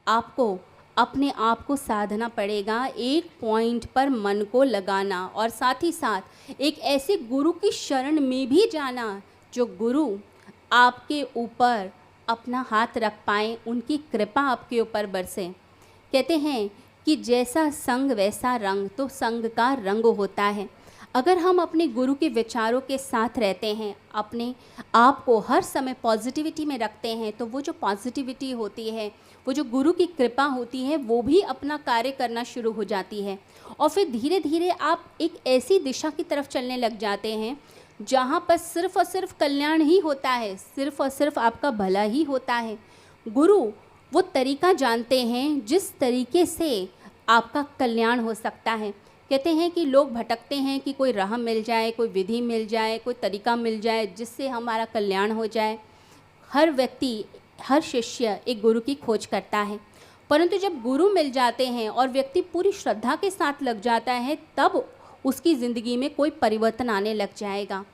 आपको अपने आप को साधना पड़ेगा, एक पॉइंट पर मन को लगाना और साथ ही साथ एक ऐसे गुरु की शरण में भी जाना जो गुरु आपके ऊपर अपना हाथ रख पाएँ, उनकी कृपा आपके ऊपर बरसे। कहते हैं कि जैसा संग वैसा रंग, तो संग का रंग होता है। अगर हम अपने गुरु के विचारों के साथ रहते हैं, अपने आप को हर समय पॉजिटिविटी में रखते हैं, तो वो जो पॉजिटिविटी होती है, वो जो गुरु की कृपा होती है, वो भी अपना कार्य करना शुरू हो जाती है। और फिर धीरे धीरे आप एक ऐसी दिशा की तरफ चलने लग जाते हैं जहाँ पर सिर्फ़ और सिर्फ कल्याण ही होता है, सिर्फ़ और सिर्फ आपका भला ही होता है। गुरु वो तरीका जानते हैं जिस तरीके से आपका कल्याण हो सकता है। कहते हैं कि लोग भटकते हैं कि कोई राह मिल जाए, कोई विधि मिल जाए, कोई तरीका मिल जाए जिससे हमारा कल्याण हो जाए। हर व्यक्ति, हर शिष्य एक गुरु की खोज करता है, परंतु जब गुरु मिल जाते हैं और व्यक्ति पूरी श्रद्धा के साथ लग जाता है, तब उसकी ज़िंदगी में कोई परिवर्तन आने लग जाएगा।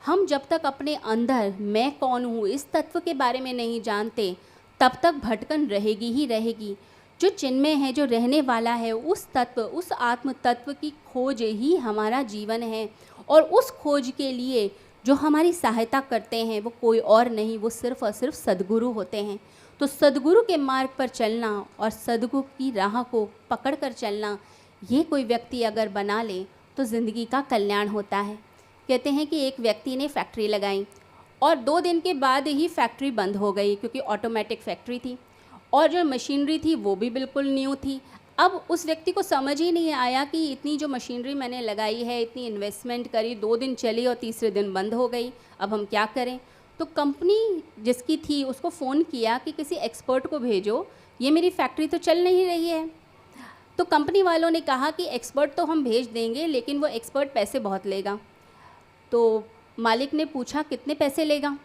हम जब तक अपने अंदर मैं कौन हूँ इस तत्व के बारे में नहीं जानते, तब तक भटकन रहेगी ही रहेगी। जो चिन्मय है, जो रहने वाला है, उस तत्व, उस आत्म तत्व की खोज ही हमारा जीवन है। और उस खोज के लिए जो हमारी सहायता करते हैं वो कोई और नहीं, वो सिर्फ़ और सिर्फ सद्गुरु होते हैं। तो सद्गुरु के मार्ग पर चलना और सद्गुरु की राह को पकड़ कर चलना, ये कोई व्यक्ति अगर बना ले तो ज़िंदगी का कल्याण होता है। कहते हैं कि एक व्यक्ति ने फैक्ट्री लगाई और 2 दिन के बाद ही फैक्ट्री बंद हो गई, क्योंकि ऑटोमेटिक फैक्ट्री थी और जो मशीनरी थी वो भी बिल्कुल न्यू थी। अब उस व्यक्ति को समझ ही नहीं आया कि इतनी जो मशीनरी मैंने लगाई है, इतनी इन्वेस्टमेंट करी, 2 दिन चली और तीसरे दिन बंद हो गई, अब हम क्या करें। तो कंपनी जिसकी थी उसको फ़ोन किया कि किसी एक्सपर्ट को भेजो, ये मेरी फैक्ट्री तो चल नहीं रही है। तो कंपनी वालों ने कहा कि एक्सपर्ट तो हम भेज देंगे, लेकिन वो एक्सपर्ट पैसे बहुत लेगा। तो मालिक ने पूछा कितने पैसे लेगा,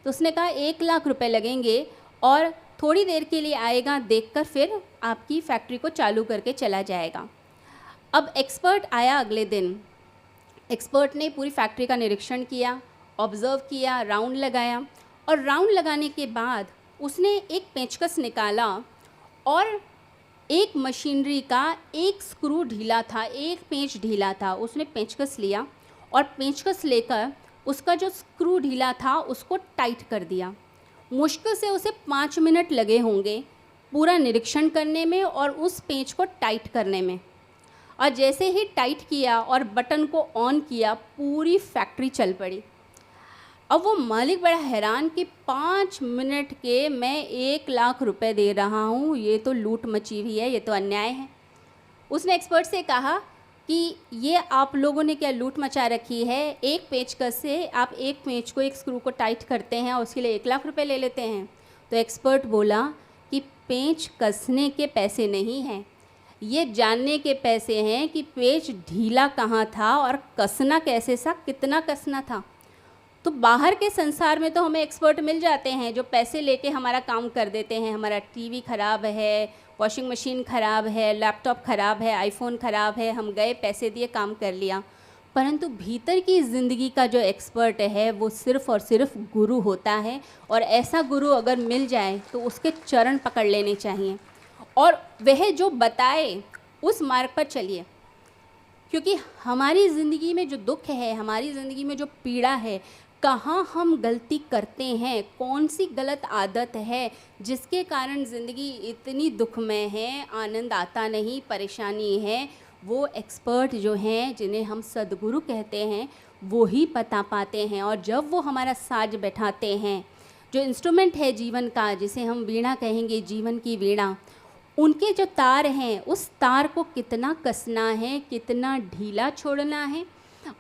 तो उसने कहा 1 लाख रुपए लगेंगे और थोड़ी देर के लिए आएगा, देखकर फिर आपकी फैक्ट्री को चालू करके चला जाएगा। अब एक्सपर्ट आया अगले दिन। एक्सपर्ट ने पूरी फैक्ट्री का निरीक्षण किया, ऑब्ज़र्व किया, राउंड लगाया और राउंड लगाने के बाद उसने एक पेंचकस निकाला और एक मशीनरी का एक स्क्रू ढीला था, एक पेंच ढीला था। उसने पेंचकस लिया और पेंचकस लेकर उसका जो स्क्रू ढीला था उसको टाइट कर दिया। मुश्किल से उसे 5 मिनट लगे होंगे पूरा निरीक्षण करने में और उस पेंच को टाइट करने में। और जैसे ही टाइट किया और बटन को ऑन किया, पूरी फैक्ट्री चल पड़ी। अब वो मालिक बड़ा हैरान कि 5 मिनट के मैं 1 लाख रुपए दे रहा हूँ, ये तो लूट मची हुई है, ये तो अन्याय है। उसने एक्सपर्ट से कहा कि ये आप लोगों ने क्या लूट मचा रखी है, एक पेचकस से आप एक पेंच को, एक स्क्रू को टाइट करते हैं और उसके लिए 1 लाख रुपए ले लेते हैं। तो एक्सपर्ट बोला कि पेंच कसने के पैसे नहीं हैं, ये जानने के पैसे हैं कि पेंच ढीला कहाँ था और कसना कैसे सा, कितना कसना था। तो बाहर के संसार में तो हमें एक्सपर्ट मिल जाते हैं जो पैसे लेके हमारा काम कर देते हैं। हमारा टीवी ख़राब है, वॉशिंग मशीन ख़राब है, लैपटॉप ख़राब है, आईफोन ख़राब है, हम गए, पैसे दिए, काम कर लिया। परंतु भीतर की ज़िंदगी का जो एक्सपर्ट है वो सिर्फ़ और सिर्फ गुरु होता है। और ऐसा गुरु अगर मिल जाए तो उसके चरण पकड़ लेने चाहिए और वह जो बताए उस मार्ग पर चलिए। क्योंकि हमारी ज़िंदगी में जो दुख है, हमारी ज़िंदगी में जो पीड़ा है, कहाँ हम गलती करते हैं, कौन सी गलत आदत है जिसके कारण ज़िंदगी इतनी दुखमय है, आनंद आता नहीं, परेशानी है, वो एक्सपर्ट जो हैं, जिन्हें हम सद्गुरु कहते हैं, वो ही बता पाते हैं। और जब वो हमारा साज बैठाते हैं, जो इंस्ट्रूमेंट है जीवन का, जिसे हम वीणा कहेंगे, जीवन की वीणा, उनके जो तार हैं, उस तार को कितना कसना है, कितना ढीला छोड़ना है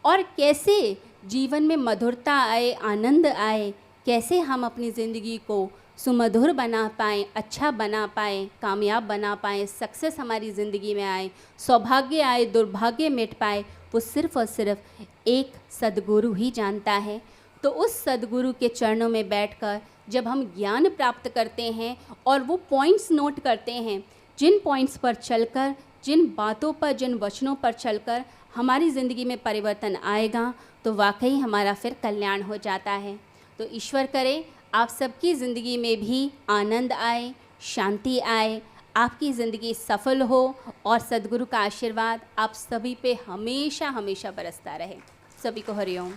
और कैसे जीवन में मधुरता आए, आनंद आए, कैसे हम अपनी ज़िंदगी को सुमधुर बना पाएँ, अच्छा बना पाएँ, कामयाब बना पाएँ, सक्सेस हमारी ज़िंदगी में आए, सौभाग्य आए, दुर्भाग्य मिट पाए, वो सिर्फ़ और सिर्फ एक सद्गुरु ही जानता है। तो उस सद्गुरु के चरणों में बैठकर जब हम ज्ञान प्राप्त करते हैं और वो पॉइंट्स नोट करते हैं, जिन पॉइंट्स पर चलकर, जिन बातों पर, जिन वचनों पर चलकर हमारी ज़िंदगी में परिवर्तन आएगा, तो वाकई हमारा फिर कल्याण हो जाता है। तो ईश्वर करे आप सबकी ज़िंदगी में भी आनंद आए, शांति आए, आपकी ज़िंदगी सफल हो और सद्गुरु का आशीर्वाद आप सभी पे हमेशा हमेशा बरसता रहे। सभी को हरिओम।